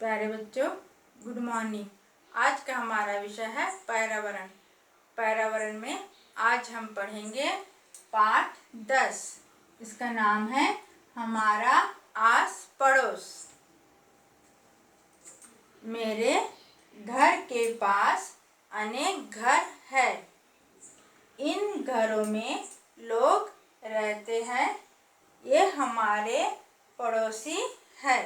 प्यारे बच्चों, good morning. आज का हमारा विषय है पर्यावरण। पर्यावरण में आज हम पढ़ेंगे पाठ 10। इसका नाम है हमारा आस पड़ोस। मेरे घर के पास अनेक घर है। इन घरों में लोग रहते हैं। ये हमारे पड़ोसी है।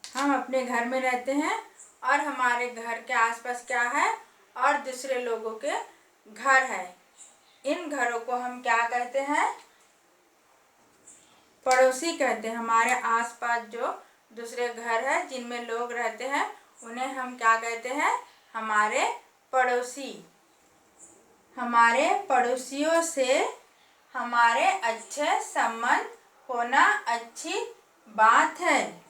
हम अपने घर में रहते हैं और हमारे घर के आसपास क्या है और दूसरे लोगों के घर है। इन घरों को हम क्या कहते हैं? पड़ोसी कहते हैं। हमारे आसपास जो दूसरे घर है जिनमें लोग रहते हैं उन्हें हम क्या कहते हैं? हमारे पड़ोसी। हमारे पड़ोसियों से हमारे अच्छे संबंध होना अच्छी बात है।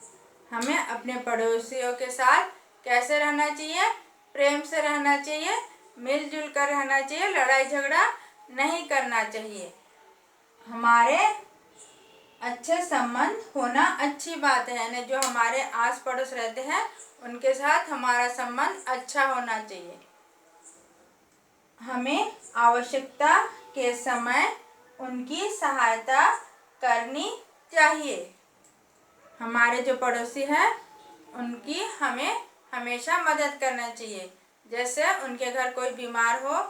हमें अपने पड़ोसियों के साथ कैसे रहना चाहिए? प्रेम से रहना चाहिए, मिलजुल कर रहना चाहिए, लड़ाई झगड़ा नहीं करना चाहिए। हमारे अच्छे संबंध होना अच्छी बात है, यानी जो हमारे आस पड़ोस रहते हैं उनके साथ हमारा संबंध अच्छा होना चाहिए। हमें आवश्यकता के समय उनकी सहायता करनी चाहिए। हमारे जो पड़ोसी हैं उनकी हमें हमेशा मदद करना चाहिए। जैसे उनके घर कोई बीमार हो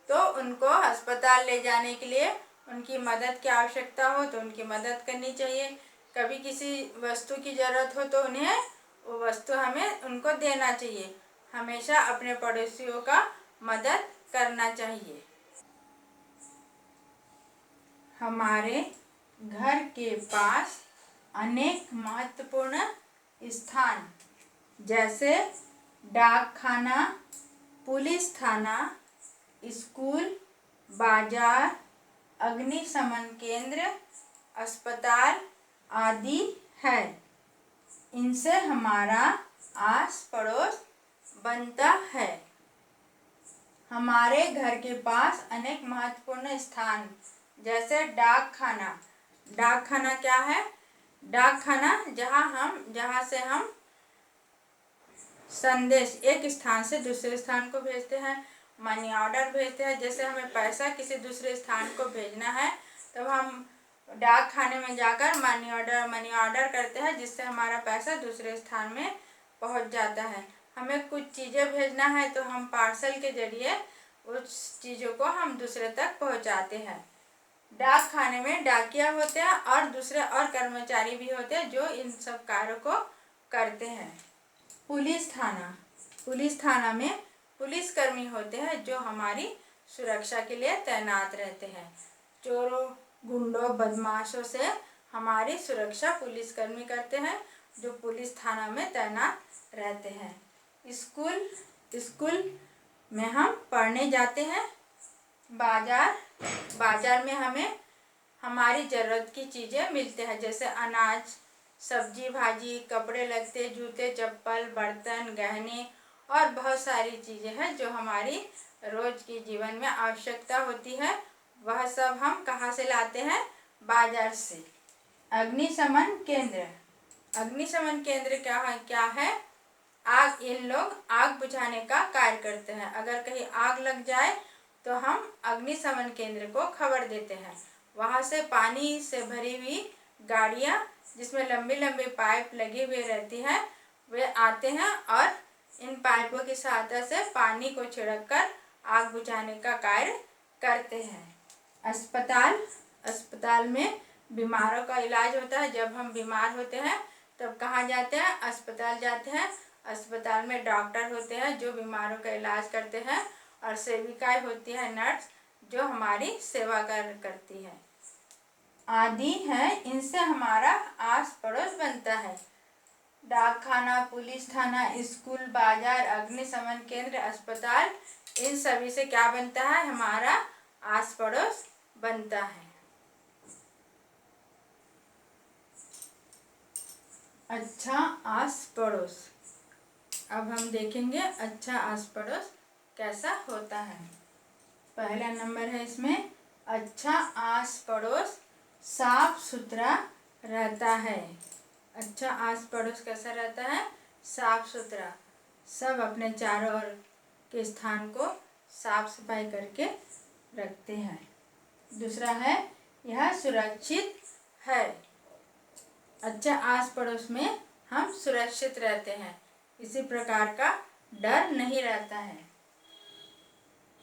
तो उनको अस्पताल ले जाने के लिए उनकी मदद की आवश्यकता हो तो उनकी मदद करनी चाहिए। कभी किसी वस्तु की ज़रूरत हो तो उन्हें वो वस्तु हमें उनको देना चाहिए। हमेशा अपने पड़ोसियों का मदद करना चाहिए। हमारे घर के पास अनेक महत्वपूर्ण स्थान जैसे डाक खाना, पुलिस थाना, स्कूल, बाजार, अग्निशमन केंद्र, अस्पताल आदि है। इनसे हमारा आस पड़ोस बनता है। हमारे घर के पास अनेक महत्वपूर्ण स्थान जैसे डाक खाना। डाक खाना क्या है? डाक खाना जहाँ से हम संदेश एक स्थान से दूसरे स्थान को भेजते हैं, मनी ऑर्डर भेजते हैं। जैसे हमें पैसा किसी दूसरे स्थान को भेजना है तब हम डाक खाने में जाकर मनी ऑर्डर करते हैं, जिससे हमारा पैसा दूसरे स्थान में पहुंच जाता है। हमें कुछ चीज़ें भेजना है तो हम पार्सल के जरिए उस चीज़ों को हम दूसरे तक पहुंचाते हैं। डाक खाने में डाकिया होते हैं और दूसरे और कर्मचारी भी होते हैं जो इन सब कार्यों को करते हैं। पुलिस थाना। पुलिस थाना में पुलिसकर्मी होते हैं जो हमारी सुरक्षा के लिए तैनात रहते हैं। चोरों, गुंडों, बदमाशों से हमारी सुरक्षा पुलिसकर्मी करते हैं जो पुलिस थाना में तैनात रहते हैं। स्कूल में हम पढ़ने जाते हैं। बाजार में हमें हमारी ज़रूरत की चीज़ें मिलते हैं जैसे अनाज, सब्जी भाजी, कपड़े लत्ते, जूते चप्पल, बर्तन, गहने और बहुत सारी चीज़ें हैं जो हमारी रोज़ के जीवन में आवश्यकता होती है। वह सब हम कहाँ से लाते हैं? बाजार से। अग्निशमन केंद्र। अग्निशमन केंद्र क्या है? इन लोग आग बुझाने का कार्य करते हैं। अगर कहीं आग लग जाए तो हम अग्निशमन केंद्र को खबर देते हैं। वहाँ से पानी से भरी हुई गाड़ियाँ जिसमें लंबी लंबी पाइप लगी हुई रहती हैं वे आते हैं और इन पाइपों की सहायता से पानी को छिड़ककर आग बुझाने का कार्य करते हैं। अस्पताल में बीमारों का इलाज होता है। जब हम बीमार होते हैं तब कहाँ जाते हैं? अस्पताल जाते हैं। अस्पताल में डॉक्टर होते हैं जो बीमारों का इलाज करते हैं और सेविकाएं होती है, नर्स, जो हमारी सेवा करती है आदि है। इनसे हमारा आस पड़ोस बनता है। डाक खाना, पुलिस थाना, स्कूल, बाजार, अग्निशमन केंद्र, अस्पताल, इन सभी से क्या बनता है? हमारा आस पड़ोस बनता है। अच्छा आस पड़ोस। अब हम देखेंगे अच्छा आस पड़ोस कैसा होता है। पहला नंबर है इसमें, अच्छा आस पड़ोस साफ सुथरा रहता है। अच्छा आस पड़ोस कैसा रहता है? साफ सुथरा। सब अपने चारों ओर के स्थान को साफ सफाई करके रखते हैं। दूसरा है यह सुरक्षित है। अच्छा आस पड़ोस में हम सुरक्षित रहते हैं, किसी प्रकार का डर नहीं रहता है।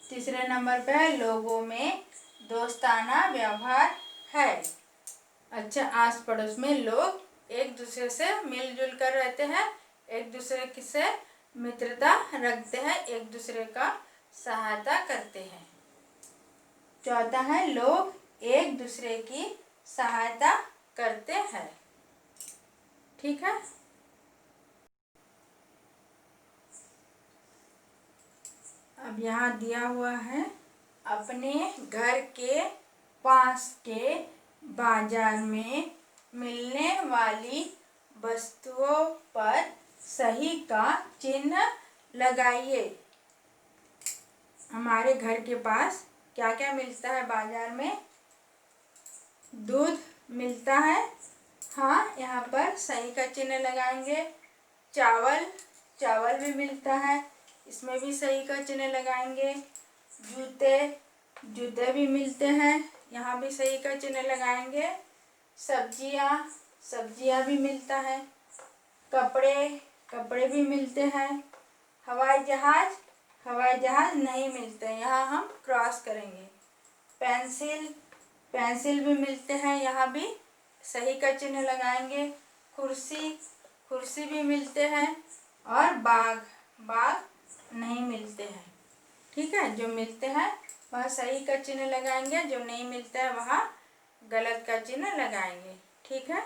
तीसरे नंबर पे है लोगों में दोस्ताना व्यवहार है। अच्छा आस पड़ोस में लोग एक दूसरे से मिलजुल कर रहते हैं, एक दूसरे से मित्रता रखते हैं, एक दूसरे का सहायता करते हैं। चौथा है लोग एक दूसरे की सहायता करते हैं। ठीक है। अब यहाँ दिया हुआ है अपने घर के पास के बाजार में मिलने वाली वस्तुओं पर सही का चिन्ह लगाइए। हमारे घर के पास क्या क्या मिलता है बाजार में? दूध मिलता है, हाँ यहाँ पर सही का चिन्ह लगाएंगे। चावल भी मिलता है, इसमें भी सही का चिन्ह लगाएंगे। जूते भी मिलते हैं, यहाँ भी सही का चिन्ह लगाएंगे। सब्जियाँ भी मिलता है। कपड़े भी मिलते हैं। हवाई जहाज नहीं मिलते हैं, यहाँ हम क्रॉस करेंगे। पेंसिल भी मिलते हैं, यहाँ भी सही का चिन्ह लगाएंगे। कुर्सी भी मिलते हैं और बाग नहीं मिलते हैं। ठीक है, जो मिलते हैं वह सही का चिन्ह लगाएंगे, जो नहीं मिलता है वहाँ गलत का चिन्ह लगाएंगे। ठीक है।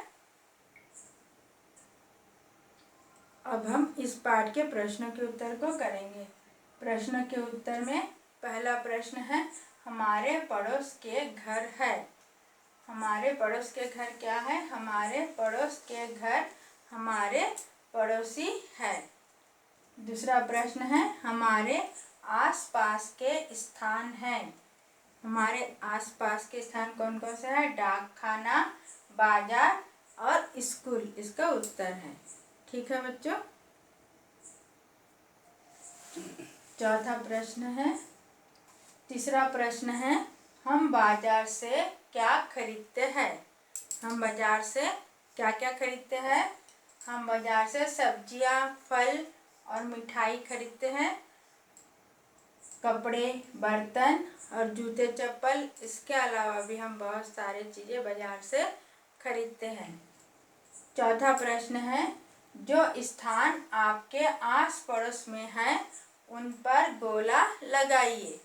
अब हम इस पाठ के प्रश्नों के उत्तर को करेंगे। प्रश्न के उत्तर में पहला प्रश्न है हमारे पड़ोस के घर है। हमारे पड़ोस के घर क्या है? हमारे पड़ोस के घर हमारे पड़ोसी है। दूसरा प्रश्न है हमारे आसपास के स्थान है। हमारे आसपास के स्थान कौन कौन से है? डाकखाना, बाजार और स्कूल इसका उत्तर है। ठीक है बच्चों। तीसरा प्रश्न है हम बाजार से क्या खरीदते हैं? हम बाजार से क्या क्या खरीदते हैं? हम बाजार से सब्जियां, फल और मिठाई खरीदते हैं। कपड़े, बर्तन और जूते चप्पल, इसके अलावा भी हम बहुत सारी चीज़ें बाजार से खरीदते हैं। चौथा प्रश्न है जो स्थान आपके आस पड़ोस में है उन पर गोला लगाइए।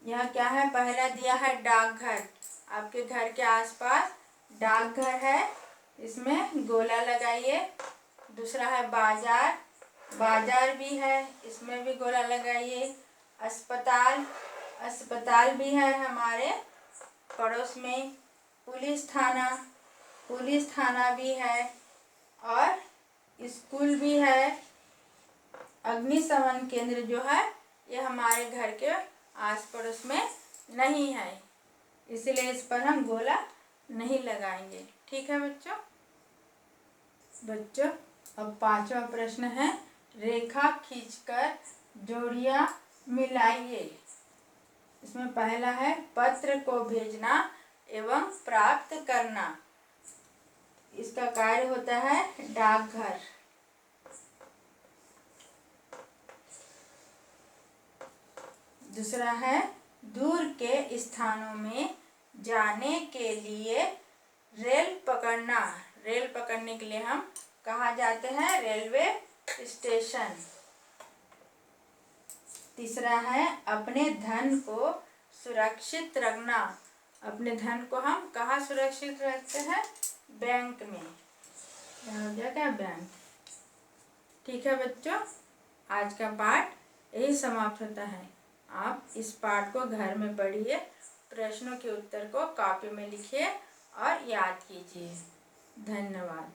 यह क्या है? पहला दिया है डाकघर। आपके घर के आसपास डाकघर है, इसमें गोला लगाइए। दूसरा है बाजार भी है, इसमें भी गोला लगाइए। अस्पताल भी है हमारे पड़ोस में। पुलिस थाना भी है और स्कूल भी है। अग्निशमन केंद्र जो है ये हमारे घर के आस पड़ोस में नहीं है, इसलिए इस पर हम गोला नहीं लगाएंगे। ठीक है बच्चों। अब पांचवा प्रश्न है रेखा खींचकर जोड़ियां मिलाइए। इसमें पहला है पत्र को भेजना एवं प्राप्त करना। इसका कार्य होता है डाकघर। दूसरा है दूर के स्थानों में जाने के लिए रेल पकड़ना। रेल पकड़ने के लिए हम कहाँ जाते हैं? Railway station. तीसरा है अपने धन को सुरक्षित रखना। अपने धन को हम कहाँ सुरक्षित रखते हैं? बैंक में। यहाँ हो जाएगा बैंक। ठीक है बच्चों, आज का पाठ यही समाप्त होता है। आप इस पाठ को घर में पढ़िए, प्रश्नों के उत्तर को कॉपी में लिखिए और याद कीजिए। धन्यवाद।